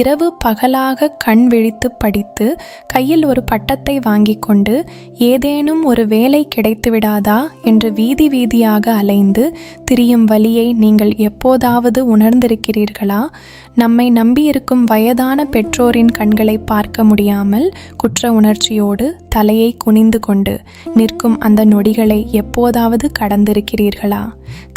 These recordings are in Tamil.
இரவு பகலாக கண் விழித்து படித்து கையில் ஒரு பட்டத்தை வாங்கி கொண்டு ஏதேனும் ஒரு வேலை கிடைத்துவிடாதா என்று வீதி வீதியாக அலைந்து திரியும் வலியை நீங்கள் எப்போதாவது உணர்ந்திருக்கிறீர்களா? நம்மை நம்பியிருக்கும் வயதான பெற்றோரின் கண்களை பார்க்க முடியாமல் குற்ற உணர்ச்சியோடு தலையை குனிந்து கொண்டு நிற்கும் அந்த நொடிகளை எப்போதாவது கடந்திருக்கிறீர்களா?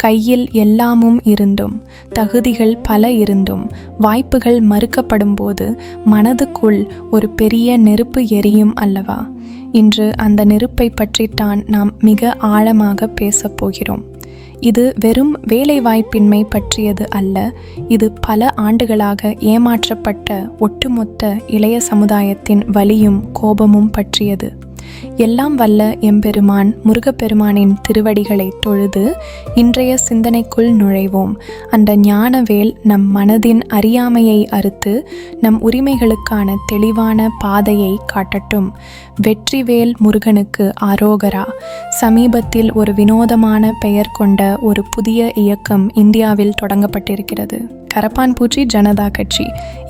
கையில் எல்லாமும் இருந்தும் தகுதிகள் பல இருந்தும் வாய்ப்புகள் மறுக்கப்படும் போது மனதுக்குள் ஒரு பெரிய நெருப்பு எரியும் அல்லவா? இன்று அந்த நெருப்பை பற்றித்தான் நாம் மிக ஆழமாக பேசப் போகிறோம். இது வெறும் வேலைவாய்ப்பின்மை பற்றியது அல்ல. இது பல ஆண்டுகளாக ஏமாற்றப்பட்ட ஒட்டுமொத்த இளைய சமுதாயத்தின் வலியும் கோபமும் பற்றியது. எல்லாம் வல்ல எம்பெருமான் முருகப்பெருமானின் திருவடிகளை தொழுது இன்றைய சிந்தனைக்குள் நுழைவோம். அந்த ஞானவேல் நம் மனதின் அறியாமையை அறுத்து நம் உரிமைகளுக்கான தெளிவான பாதையை காட்டட்டும். வெற்றிவேல் முருகனுக்கு ஆரோகரா. சமீபத்தில் ஒரு வினோதமான பெயர் கொண்ட ஒரு புதிய இயக்கம் இந்தியாவில் தொடங்கப்பட்டிருக்கிறது. கரப்பான் பூச்சி ஜனதா கட்சி.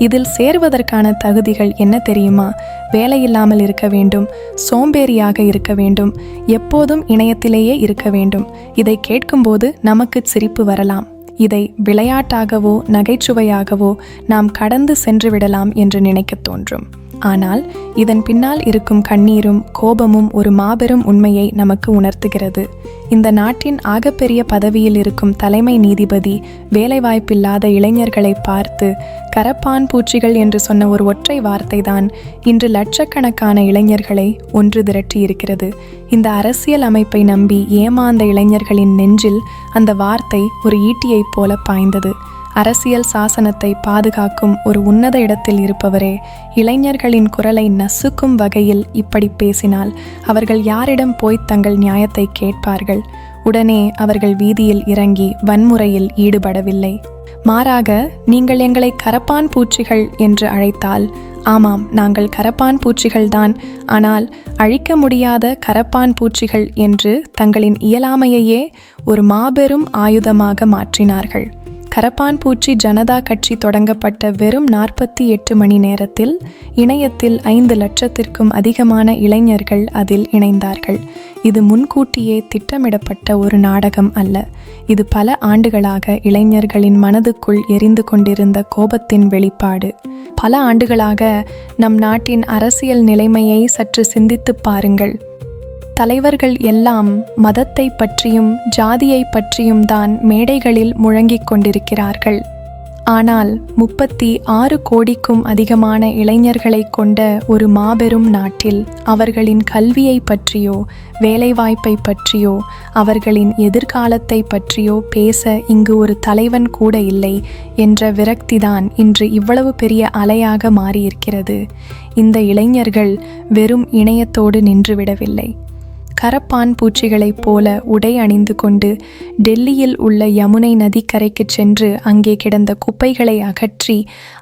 இதில் சேருவதற்கான தகுதிகள் என்ன தெரியுமா? வேலையில்லாமல் இருக்க வேண்டும், சோம்பேறியாக இருக்க வேண்டும், எப்போதும் இணையத்திலேயே இருக்க வேண்டும். இதை கேட்கும்போது நமக்கு சிரிப்பு வரலாம். இதை விளையாட்டாகவோ நகைச்சுவையாகவோ நாம் கடந்து சென்று விடலாம் என்று நினைக்க தோன்றும். ஆனால் இதன் பின்னால் இருக்கும் கண்ணீரும் கோபமும் ஒரு மாபெரும் உண்மையை நமக்கு உணர்த்துகிறது. இந்த நாட்டின் ஆகப்பெரிய பதவியில் இருக்கும் தலைமை நீதிபதி வேலைவாய்ப்பில்லாத இளைஞர்களை பார்த்து கரப்பான் பூச்சிகள் என்று சொன்ன ஒரு ஒற்றை வார்த்தை தான் இன்று லட்சக்கணக்கான இளைஞர்களை ஒன்று திரட்டி இருக்கிறது. இந்த அரசியல் அமைப்பை நம்பி ஏமாந்த இளைஞர்களின் நெஞ்சில் அந்த வார்த்தை ஒரு ஈட்டியைப் போல பாய்ந்தது. அரசியல் சாசனத்தை பாதுகாக்கும் ஒரு உன்னத இடத்தில் இருப்பவரே இளைஞர்களின் குரலை நசுக்கும் வகையில் இப்படி பேசினால் அவர்கள் யாரிடம் போய் தங்கள் நியாயத்தை கேட்பார்கள்? உடனே அவர்கள் வீதியில் இறங்கி வன்முறையில் ஈடுபடவில்லை. மாறாக, நீங்கள் எங்களை கரப்பான் பூச்சிகள் என்று அழைத்தால், ஆமாம், நாங்கள் கரப்பான் பூச்சிகள்தான், ஆனால் அழிக்க முடியாத கரப்பான் பூச்சிகள் என்று தங்களின் இயலாமையையே ஒரு மாபெரும் ஆயுதமாக மாற்றினார்கள். கரப்பான் பூச்சி ஜனதா கட்சி தொடங்கப்பட்ட வெறும் 48 மணி நேரத்தில் இணையத்தில் 5 லட்சத்திற்கும் அதிகமான இளைஞர்கள் அதில் இணைந்தார்கள். இது முன்கூட்டியே திட்டமிடப்பட்ட ஒரு நாடகம் அல்ல. இது பல ஆண்டுகளாக இளைஞர்களின் மனதுக்குள் எரிந்து கொண்டிருந்த கோபத்தின் வெளிப்பாடு. பல ஆண்டுகளாக நம் நாட்டின் அரசியல் நிலைமையை சற்று சிந்தித்துப் பாருங்கள். தலைவர்கள் எல்லாம் மதத்தை பற்றியும் ஜாதியை பற்றியும் தான் மேடைகளில் முழங்கிக் கொண்டிருக்கிறார்கள். ஆனால் 36 கோடிக்கும் அதிகமான இளைஞர்களை கொண்ட ஒரு மாபெரும் நாட்டில் அவர்களின் கல்வியை பற்றியோ வேலைவாய்ப்பை பற்றியோ அவர்களின் எதிர்காலத்தை பற்றியோ பேச இங்கு ஒரு தலைவன் கூட இல்லை என்ற விரக்திதான் இன்று இவ்வளவு பெரிய அலையாக மாறியிருக்கிறது. இந்த இளைஞர்கள் வெறும் இணையத்தோடு நின்றுவிடவில்லை. கரப்பான் பூச்சிகளைப் போல உடை அணிந்து கொண்டு டெல்லியில் உள்ள யமுனை நதிக்கரைக்கு சென்று அங்கே கிடந்த குப்பைகளை அகற்றி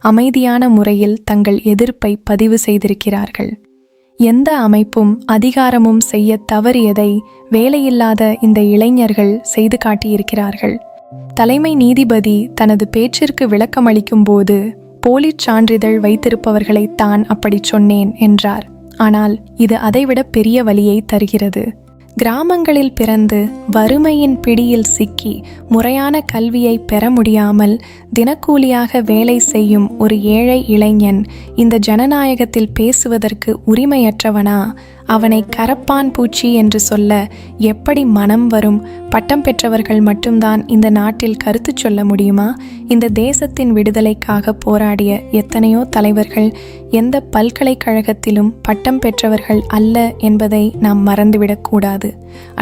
அமைதியான முறையில் தங்கள் எதிர்ப்பை பதிவு செய்திருக்கிறார்கள். எந்த அமைப்பும் அதிகாரமும் செய்ய தவறியதை வேலையில்லாத இந்த இளைஞர்கள் செய்து காட்டியிருக்கிறார்கள். தலைமை நீதிபதி தனது பேச்சிற்கு விளக்கமளிக்கும் போது போலிச் சான்றிதழ் வைத்திருப்பவர்களைத்தான் அப்படி சொன்னேன் என்றார். ஆனால் இது அதைவிட பெரிய வலியை தருகிறது. கிராமங்களில் பிறந்து வறுமையின் பிடியில் சிக்கி முறையான கல்வியை பெற முடியாமல் தினக்கூலியாக வேலை செய்யும் ஒரு ஏழை இளைஞன் இந்த ஜனநாயகத்தில் பேசுவதற்கு உரிமையற்றவனா? அவனை கரப்பான் பூச்சி என்று சொல்ல எப்படி மனம் வரும்? பட்டம் பெற்றவர்கள் மட்டும்தான் இந்த நாட்டில் கருத்து சொல்ல முடியுமா? இந்த தேசத்தின் விடுதலைக்காக போராடிய எத்தனையோ தலைவர்கள் எந்த பல்கலைக்கழகத்திலும் பட்டம் பெற்றவர்கள் அல்ல என்பதை நாம் மறந்துவிடக்கூடாது.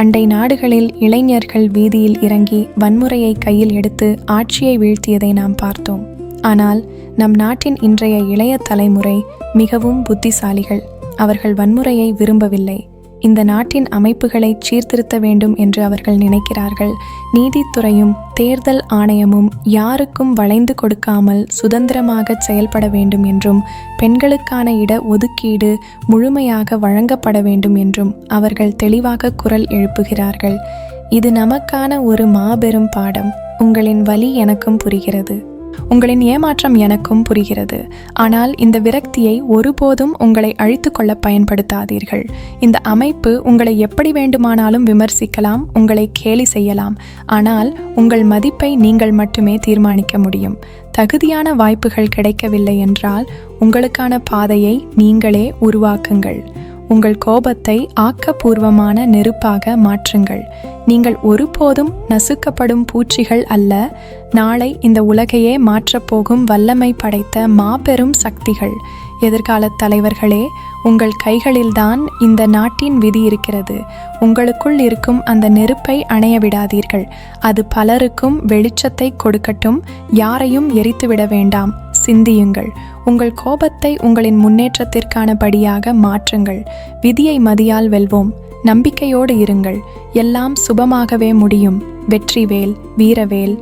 அண்டை நாடுகளில் இளைஞர்கள் வீதியில் இறங்கி வன்முறையை கையில் எடுத்து ஆட்சியை வீழ்த்தியதை நாம் பார்த்தோம். ஆனால் நம் நாட்டின் இன்றைய இளைய தலைமுறை மிகவும் புத்திசாலிகள். அவர்கள் வன்முறையை விரும்பவில்லை. இந்த நாட்டின் அமைப்புகளை சீர்திருத்த வேண்டும் என்று அவர்கள் நினைக்கிறார்கள். நீதித்துறையும் தேர்தல் ஆணையமும் யாருக்கும் வளைந்து கொடுக்காமல் சுதந்திரமாக செயல்பட வேண்டும் என்றும் பெண்களுக்கான இட ஒதுக்கீடு முழுமையாக வழங்கப்பட வேண்டும் என்றும் அவர்கள் தெளிவாக குரல் எழுப்புகிறார்கள். இது நமக்கான ஒரு மாபெரும் பாடம். உங்களின் வலி எனக்கும் புரிகிறது. உங்களின் ஏமாற்றம் எனக்கும் புரிகிறது. ஆனால் இந்த விரக்தியை ஒருபோதும் உங்களை அழித்துக்கொள்ள பயன்படுத்தாதீர்கள். இந்த அமைப்பு உங்களை எப்படி வேண்டுமானாலும் விமர்சிக்கலாம், உங்களை கேலி செய்யலாம். ஆனால் உங்கள் மதிப்பை நீங்கள் மட்டுமே தீர்மானிக்க முடியும். தகுதியான வாய்ப்புகள் கிடைக்கவில்லை என்றால் உங்களுக்கான பாதையை நீங்களே உருவாக்குங்கள். உங்கள் கோபத்தை ஆக்கப்பூர்வமான நெருப்பாக மாற்றுங்கள். நீங்கள் ஒருபோதும் நசுக்கப்படும் பூச்சிகள் அல்ல. நாளை இந்த உலகையே மாற்றப்போகும் வல்லமை படைத்த மாபெரும் சக்திகள். எதிர்கால தலைவர்களே, உங்கள் கைகளில்தான் இந்த நாட்டின் விதி இருக்கிறது. உங்களுக்குள் இருக்கும் அந்த நெருப்பை அணைய விடாதீர்கள். அது பலருக்கும் வெளிச்சத்தை கொடுக்கட்டும். யாரையும் எரித்துவிட வேண்டாம். சிந்தியுங்கள். உங்கள் கோபத்தை உங்களின் முன்னேற்றத்திற்கான படியாக மாற்றுங்கள். விதியை மதியால் வெல்வோம். நம்பிக்கையோடு இருங்கள். எல்லாம் சுபமாகவே முடியும். வெற்றிவேல், வீரவேல்.